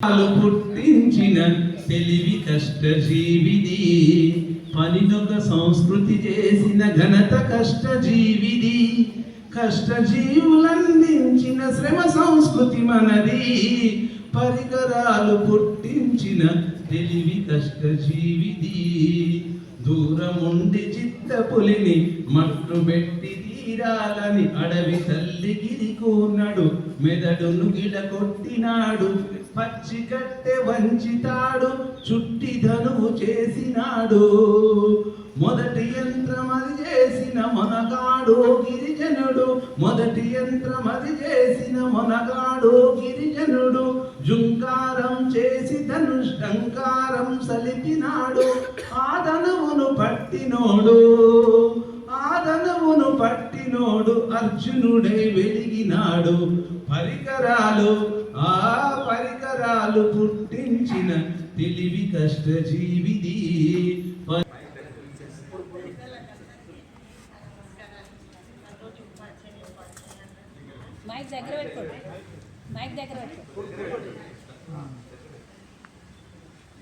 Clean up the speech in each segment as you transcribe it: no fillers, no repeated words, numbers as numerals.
పుట్టించిన తెలివి కష్టజీవిది, పనినొక సంస్కృతి చేసిన ఘనత కష్టజీవిది, కష్టజీవులందించిన శ్రమ సంస్కృతి మనది, పరికరాలు పుట్టించిన తెలివి కష్టజీవిది. దూరముండి చిత్తపులిని మట్టుబెట్టి తీరాలని అడవి తల్లి గిరికోనడు మెదడును గిడకొట్టినాడు, పచ్చికట్టె వంచితాడు చుట్టి ధనువు చేసినాడు, మొదటి యంత్రమది చేసిన మొనగాడు గిరిజనుడు, మొదటి యంత్రమది చేసిన మొనగాడు గిరిజనుడు, జుంకారం చేసి ధనుష్టంకారం సలిపినాడు, ఆ ధనువును పట్టినోడు, ఆ ధనువును పట్టినోడు అర్జునుడై వెలిగినాడు. పరికరాలు, ఆ పరికరాలు పుట్టించిన తెలివి కష్టజీవిది. మైక్ దగ్గర పెట్టుకోండి, మైక్ దగ్గర పెట్టుకోండి.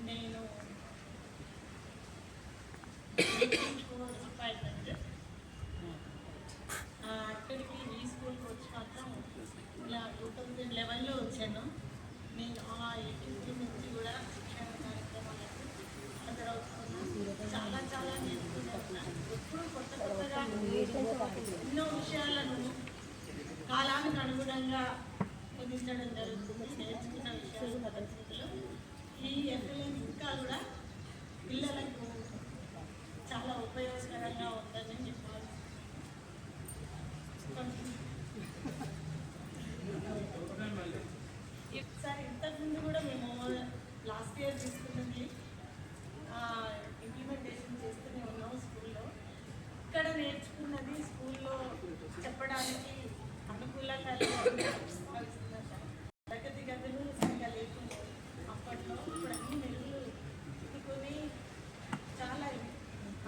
నేను అక్కడికి ఈ స్కూల్కి వచ్చినాక ఇలా 2011లో వచ్చాను. నేను ఆ 18 నుంచి కూడా శిక్షణ కార్యక్రమాలకు హాజరవుతున్నాను. చాలా చాలా నేర్చుకుంటున్నాను. ఎప్పుడు కొత్త కొత్తగా ఎన్నో విషయాలను కాలానికి అనుగుణంగా పొందించడం జరుగుతుంది. నేర్చుకున్న విషయాలు పరిస్థితులు ఈ ఎఫ్ఎల్ఎన్ ఇంకా కూడా పిల్లలకు చాలా ఉపయోగకరంగా ఉందని చెప్పాలి. సార్ ఇంతకుముందు కూడా మేము లాస్ట్ ఇయర్ తీసుకున్నది ఇంప్లిమెంటేషన్ చేస్తూనే ఉన్నాం స్కూల్లో. ఇక్కడ నేర్చుకున్నది స్కూల్లో చెప్పడానికి అనుకూలంగా తరగతి గదులు సరిగా లేకుండా అప్పట్లో ఇప్పుడు అన్ని మెరుగులు చుట్టుకొని చాలా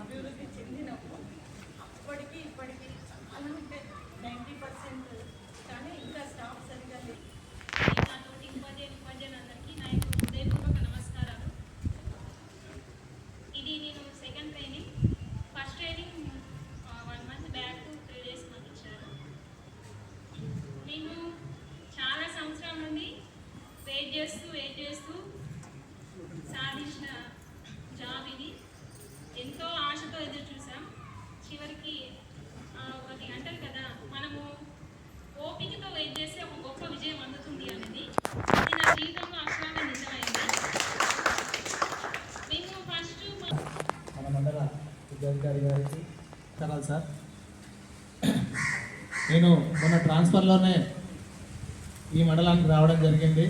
అభివృద్ధి చెందినప్పుడు అప్పటికి ఇప్పటికి చాలా అంటే 90% కానీ ఇంకా స్టాఫ్ సరిగా లేదు. నాతోటి ఉపాధ్యాయులందరికీ నా యొక్క హృదయపూర్వక నమస్కారాలు. ఇది నేను second training. First training 1 month back 3 days మాకు ఇచ్చారు. నేను చాలా సంవత్సరాల నుండి వెయిట్ చేస్తూ సాధించిన జాబ్ ఇది. ఎంతో ఆశతో ఎదురు చూసాం. చివరికి ఒకటి అంటారు కదా, మనము ఓపికతో వెయిట్ చేస్తే ఒక గొప్ప విజయం అందుతుంది అనేది. ఇది నా జీవితంలో అక్షరాలు నిజమైంది. మేము ఫస్ట్ మన మండల విద్యాధికారి గారికి నమస్కారాలు సార్. నేను మొన్న ట్రాన్స్ఫర్లోనే ఈ మండలానికి రావడం జరిగింది.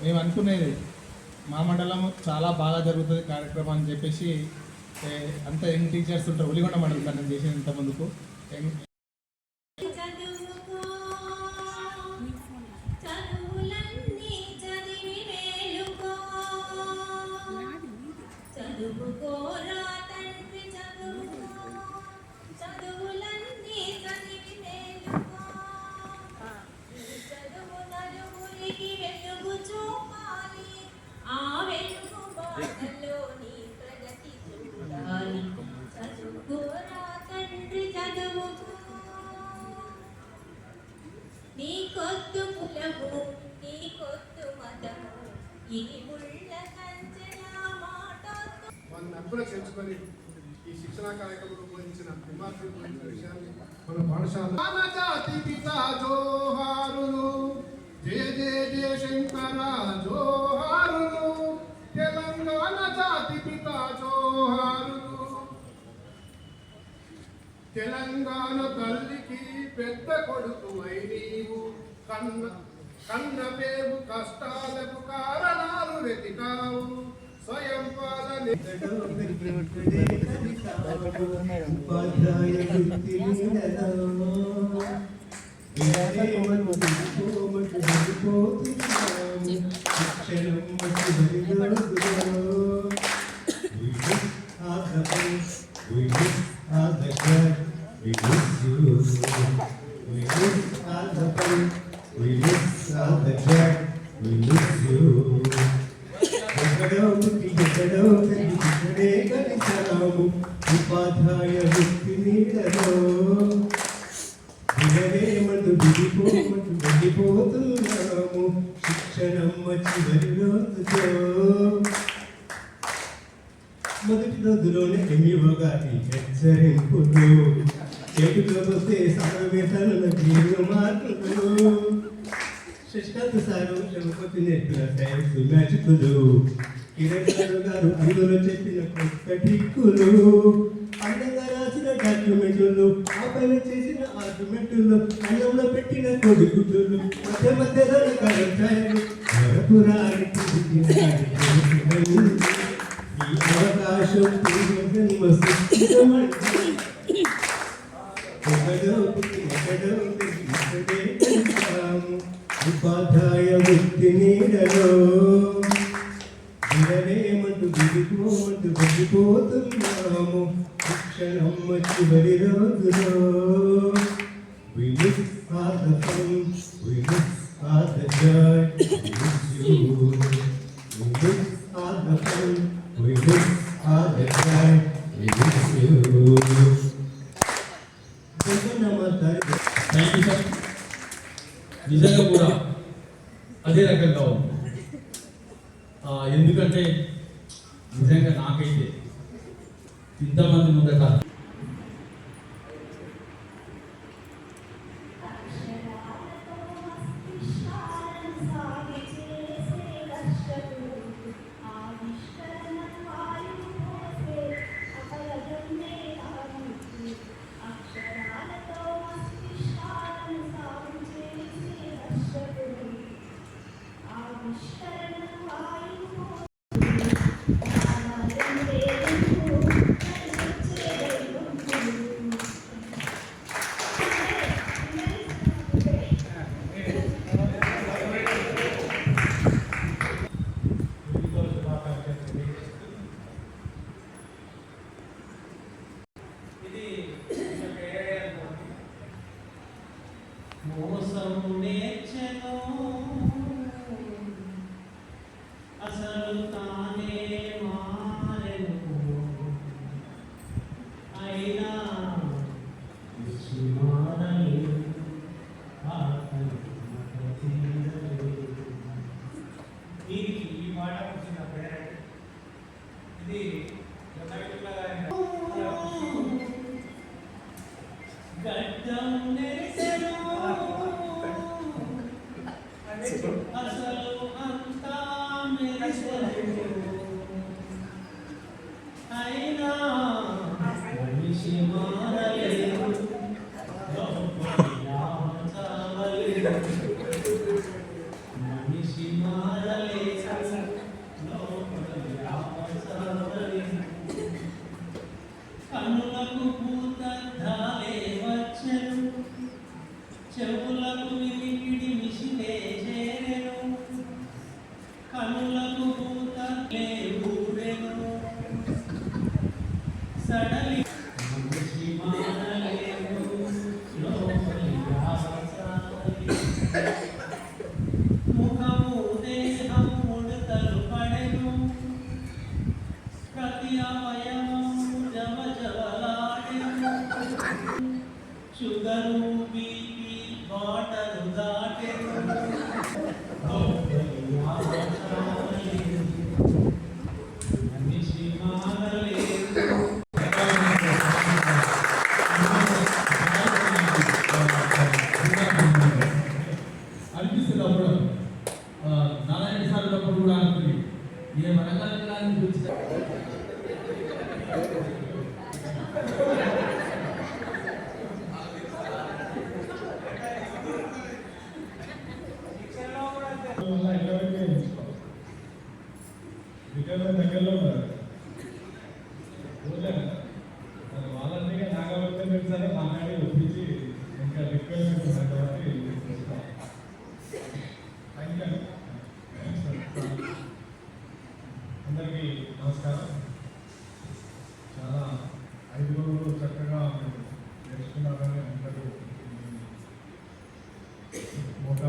మేము అనుకునేది మా మండలం చాలా బాగా జరుగుతుంది కార్యక్రమం అని చెప్పేసి అంత యంగ్ టీచర్స్ ఉంటారు. ఉలిగొండ మండలం సార్ నేను చేసిన ఇంత ముందుకు మన చేర్చుకొని ఈ శిక్షణ కార్యక్రమంలో బోధించిన విద్యార్థులు గురించిన విషయాన్ని మన పాఠశాల జాతి పితా జోహారులు, జయ జయ జయ శంకర జోహారులు, తెలంగాణ జాతి పితా జోహారులు, తెలంగాణ తల్లికి పెద్ద కొడుకువై నీవు కన్నపేవు కష్టాలకు కారణాలు వెతికావు, స్వయం పాలన We miss all the track. we miss you. ఎక్కడో పుట్టి ఎక్కడో పెరిగి ఇక్కడే కలిసాము ఉపాధ్యాయ వృత్తి నీడలో వినలేమంటూ విడిపోమంటూ వెళ్ళిపోతున్నాము శిక్షణమ్మ చివరి రోజుతో మొదటి రోజులోనే ఎమ్మివ గారి హెచ్చరింపులు చేతిలోకి వస్తే సమావేశాలను జీవన మార్పులు శశికాంత్ సారు చెమకొచ్చి నేర్పిన సైన్స్ మ్యాజికులు కిరణ్ గారు అందులో చెప్పిన కొత్త టిక్కులు అందంగా రాసిన డాక్యుమెంట్లు ఆ పైన చేసిన ఆర్గ్యుమెంట్లు అన్నంలో పెట్టిన కొడుకులు మధ్య మధ్యలో కరెంటాయలు మరపురానికి ఈ అవకాశం జన్మ సృష్టించమంటే ఎక్కడో పుట్టి ఎక్కడో పెరిగి ఇక్కడే కలిసాము ఉపాధ్యాయ వృత్తి నీడలో వినలేమంటూ విడిపోమంటూ వెళ్ళిపోతున్నాము శిక్షణమ్మ చివరి రోజులో We miss all the fun, we miss all the joy, we miss you. We miss all the fun, we miss all the joy, we miss you. Thank you sir. నిజంగా కూడా అదే రకంగా ఉంది. ఎందుకంటే నిజంగా నాకైతే ఇంతమంది ముందట మోసం నేర్చెను అసలు తానే మారెను అయినా మారలేదు దీనికి ఈ పాట వచ్చిన పేరెంట్ ఇది గడ్డం నెరిసెను అసలు అంతా మెరిసెను అయినా మనిషి మారలేదు మనిషి మారలేదు కన్నులకు పూతద్దాలే వచ్చెను చెవులకు వినికిడి మిషినే చేరెను కన్నులకు పూతద్లే ఊరెను సడలి మనిషి మారలేదు లోపలి ఆసాలి ముఖము దేహం ముడతలు పడెను ప్రతి అవయవం జవజవలాడెను షుగరు బీపీ బాటలు దాటెను మనిషి మారలేదు అనిపిస్తుంది అప్పుడు నారాయణ సార్ ఉన్నప్పుడు కూడా అనుకుంది ఏ మనకాలని చూస్తే దగ్గరలో ఉన్నారు వాళ్ళంటే నాగవద్దం పెడతారో మాట్లాడి ఒప్పించి ఇంకా రిక్వైర్మెంట్ ఉన్నాయి కాబట్టి అందరికీ నమస్కారం. చాలా 5 రోజులు చక్కగా నేర్చుకున్నారని అందరూ ఒక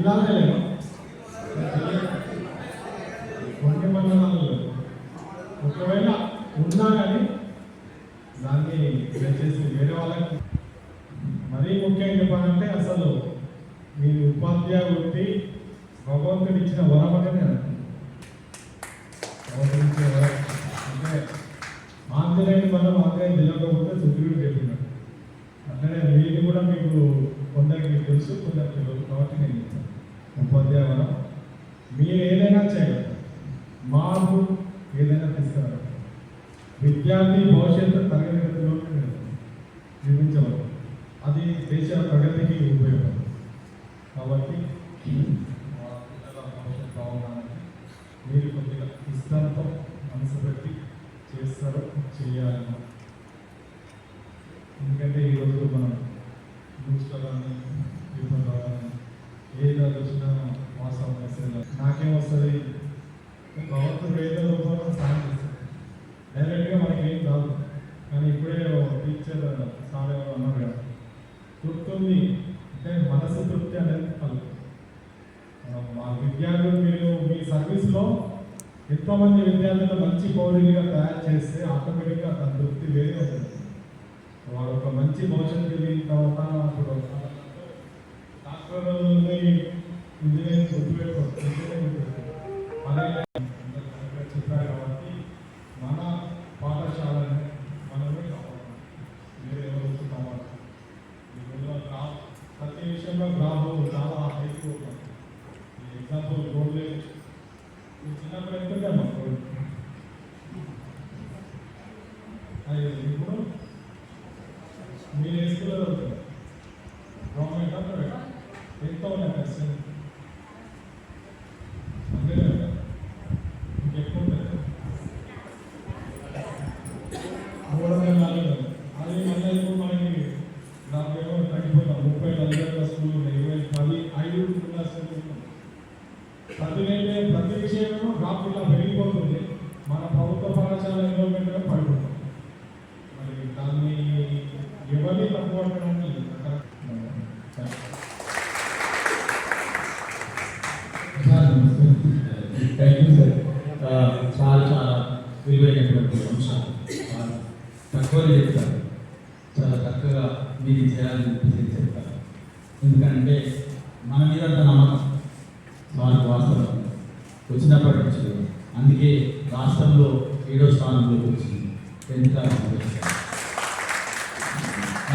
జిల్లాలో లేవు, కొన్ని మండలాల్లో ఒకవేళ ఉన్నా కానీ దాన్ని దయచేసి వేరే వాళ్ళకి మరీ ముఖ్యంగా చెప్పాలంటే అసలు మీ ఉపాధ్యాయ వృత్తి భగవంతుడు ఇచ్చిన వరం అంటే భగవంతుడిచ్చే వరం. అంటే ఆంజనేయుని మనం ఆంజనేయుని తెలియకపోతే సుగ్రీవుడు చెప్పినాడు. అట్లనే వీళ్ళు కూడా మీకు కొందరికి తెలుసు, కొందరికి తెలియదు కాబట్టి నేను చెప్తాను. ఉపాధ్యాయ వరం మీరు ఏదైనా చేయగలరు, మార్పు ఏదైనా తీసుకురాగలరు. విద్యార్థి భవిష్యత్తు తరగతి గదిలో నిర్మించవచ్చు, అది దేశ ప్రగతికి ఉపయోగపడుతుంది. కాబట్టి పిల్లల భవిష్యత్తు బాగుండాలని మీరు కొద్దిగా ఇష్టంతో మనసు పెట్టి చేస్తారు, చేయాలి. ఎందుకంటే ఈరోజు మనం న్యూస్లో కానీ పేపర్లో కానీ ఏదో వచ్చినా వాట్సాప్ మెసేజ్ నాకేం వస్తుంది, భగవంతుడు ఏదో రూపంలో సాయం చేస్తుంది. డైరెక్ట్గా మనకి ఏం రాదు. కానీ ఇప్పుడే టీచర్ సార్ ఎవరు అన్నారు కదా, తృప్తి అంటే మనసు తృప్తి అనేది కలుగుతుంది. మా విద్యార్థులు మీరు మీ సర్వీస్లో ఎంతోమంది విద్యార్థులు మంచి పౌరులుగా తయారు చేస్తే ఆటోమేటిక్గా తన తృప్తి వేరే ఉంటుంది. వాడు ఒక మంచి భవిష్యత్తు వెళ్ళిన తర్వాత ఇప్పుడు డాక్టర్ని ఇంజనీరింగ్ గుర్తుపెట్టుకోవాలి. అలాగే చెప్పారు కాబట్టి మన పాఠశాలని మనమే కావాలి, వేరే ఎవరు కావాలి. ప్రతి విషయంలో గ్రాఫ్ చాలా హైక్ ఉంటుంది. ఎగ్జాంపుల్ రోడ్లే చిన్నప్పుడు ఎంతుంటే మాకు అది ఇప్పుడు మీరు ఏ స్కూల్లో చదువుతారు, గవర్నమెంట్ ప్రైవేట్ ఎంత ఉన్నాయి పర్సెంట్ అంతే కదా, ఇంకెక్కువ ఉంటుంది. 300-400 అది మళ్ళీ ఇప్పుడు మనకి నాకు ఏమో తగ్గిపోతాం. 30-40 స్కూల్ ఉన్నాయి, 10-5 స్కూల్ ప్రతి విషయంలో డ్రాప్ ఇలా పెరిగిపోతుంది. మన ప్రభుత్వ పాఠశాల ఎన్రోల్మెంట్గా పడిపోతుంది. మరి దాన్ని ఎవరిని తక్కువ పట్టడానికి థ్యాంక్ యూ సార్. చాలా చాలా విలువైనటువంటి అంశాలు తక్కువనే చెప్తారు, చాలా చక్కగా మీరు చేయాలని చెప్తారు. ఎందుకంటే మన మీద అంత నమ్మకం వారికి వాస్తవం వచ్చినప్పటి నుంచి, అందుకే రాష్ట్రంలో 7వ స్థానంలోకి వచ్చింది.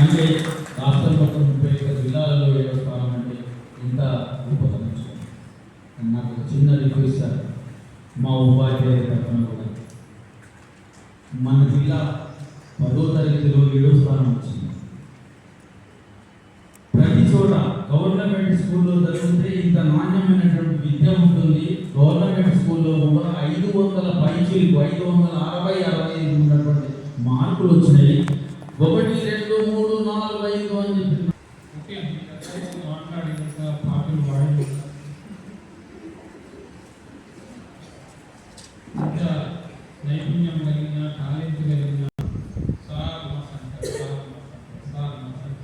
అంటే రాష్ట్రం మొత్తం 35 జిల్లాలలో 7వ స్థానం అంటే ఇంత గొప్పతనం. నాకు ఒక చిన్న రిక్వెస్ట్ సార్, మా ఉపాధ్యాయుల తరఫున కూడా మన జిల్లా 10వ తరగతిలో 7వ స్థానం వచ్చింది. ప్రతి చోట గవర్నమెంట్ స్కూల్లో జరిగితే ఇంత నాణ్యమైనటువంటి విద్య ఉంటుంది. గవర్నమెంట్ స్కూల్లో కూడా 500 పైచీలకు 560-65 ఉన్నటువంటి మార్కులు వచ్చినాయి. 1, 2, 3, 4, 5 అని చెప్పి మాట్లాడి పాటలు వాడి ఇంకా నైపుణ్యం కలిగిన టాలెంట్ కలిగిన సార్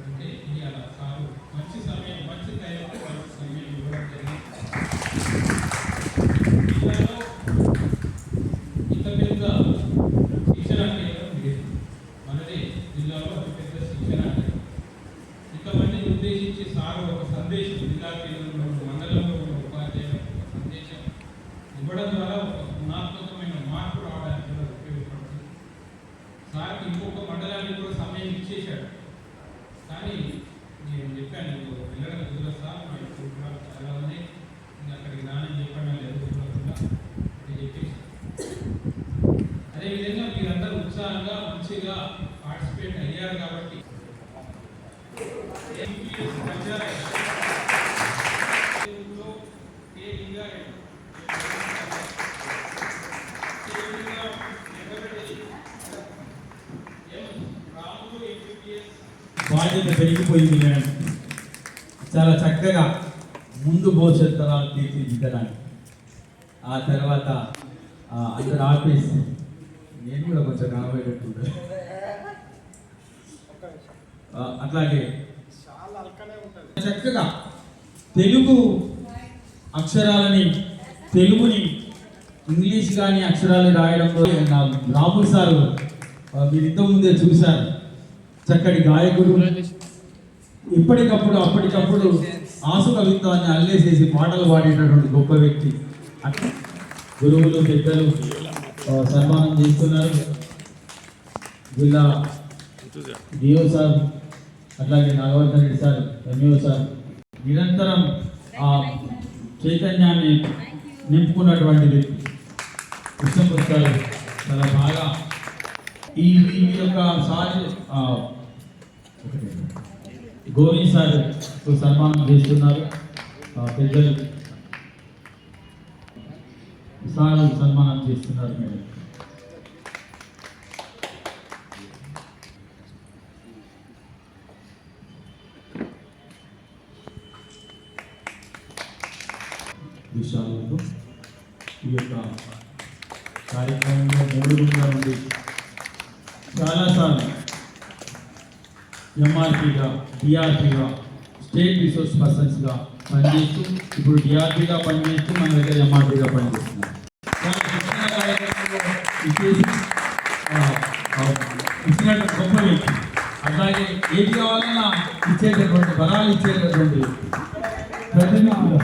అంటే ఇవాళ సారు మంచి సమయం, మంచి టైంలో మంచి సమయం ఇవ్వడం జరిగింది. జిల్లాలో ఇంత పెద్ద శిక్షణ కేంద్రం లేదు. మనదే జిల్లాలో అతిపెద్ద శిక్షణ కేంద్రం. ఇంతమందిని ఉద్దేశించి సారు ఒక సందేశం, జిల్లా కేంద్రంలో మండలంలో ఉన్న ఉపాధ్యాయులకు ఒక సందేశం ఇవ్వడం ద్వారా ఒక గుణాత్మకమైన మార్పు రావడానికి కూడా ఉపయోగపడుతుంది. సార్కి ఇంకొక మండలానికి కూడా సమయం ఇచ్చేశాడు. కానీ నేను చెప్పాను, నేను వెళ్ళడం కుదరదు సార్, మా ప్రోగ్రామ్ చాలా ఉన్నాయి, ఇంకా అక్కడికి రానని చెప్పడం ఎదుర్కొనకుండా అని చెప్పేసి. అదేవిధంగా మీరందరూ ఉత్సాహంగా మంచిగా పార్టిసిపేట్ అయ్యారు కాబట్టి బాధ్యత పెరిగిపోయింది మేడం. చాలా చక్కగా ముందు భవిష్యత్ తరాలు తీర్చిదిద్దడానికి. ఆ తర్వాత అందరు ఆఫీస్ నేను కూడా కొంచెం రాబోయేటట్టు అట్లాగే చక్కగా తెలుగు అక్షరాలని తెలుగుని ఇంగ్లీష్ కానీ అక్షరాలు రాయడంలో రాముల్ సారు మీరు ఇంతకుముందే చూశారు. చక్కటి గాయకుడు, అప్పటికప్పుడు ఆసు కవిత్వాన్ని అల్లేసేసి పాటలు పాడేటటువంటి గొప్ప వ్యక్తి. అట్లా గురువులు పెద్దలు సన్మానం చేస్తున్నారు. జిల్లా డిఓ సార్, అట్లాగే Nagavardhan Reddy sir, MEO sir నిరంతరం ఆ చైతన్యాన్ని నింపుకున్నటువంటి వ్యక్తి. కృష్ణపూర్ సార్ చాలా బాగా ఈ యొక్క సార్ గోవింద్ సార్ సన్మానం చేస్తున్నారు. పెద్దలు సార్ సన్మానం చేస్తున్నారు. మేడం విషయాలతో ఈ యొక్క కార్యక్రమంలో మూడుగా ఉండి చాలాసార్లు ఎంఆర్పీగా, డిఆర్పీగా, స్టేట్ రిసోర్స్ పర్సన్స్గా పనిచేస్తూ ఇప్పుడు డిఆర్పీగా పనిచేస్తూ మన దగ్గర ఎంఆర్పీగా పనిచేస్తున్నారు. ఇచ్చినటువంటి గొప్ప వ్యక్తి. అట్లాగే ఏది కావాలన్నా ఇచ్చేటటువంటి బలాలు ఇచ్చేటటువంటి ప్రతినిధులు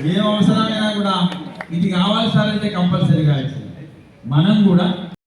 ఏ అవసరమైనా కూడా ఇది కావాలి సార్ అంటే కంపల్సరీగా ఇచ్చింది. మనం కూడా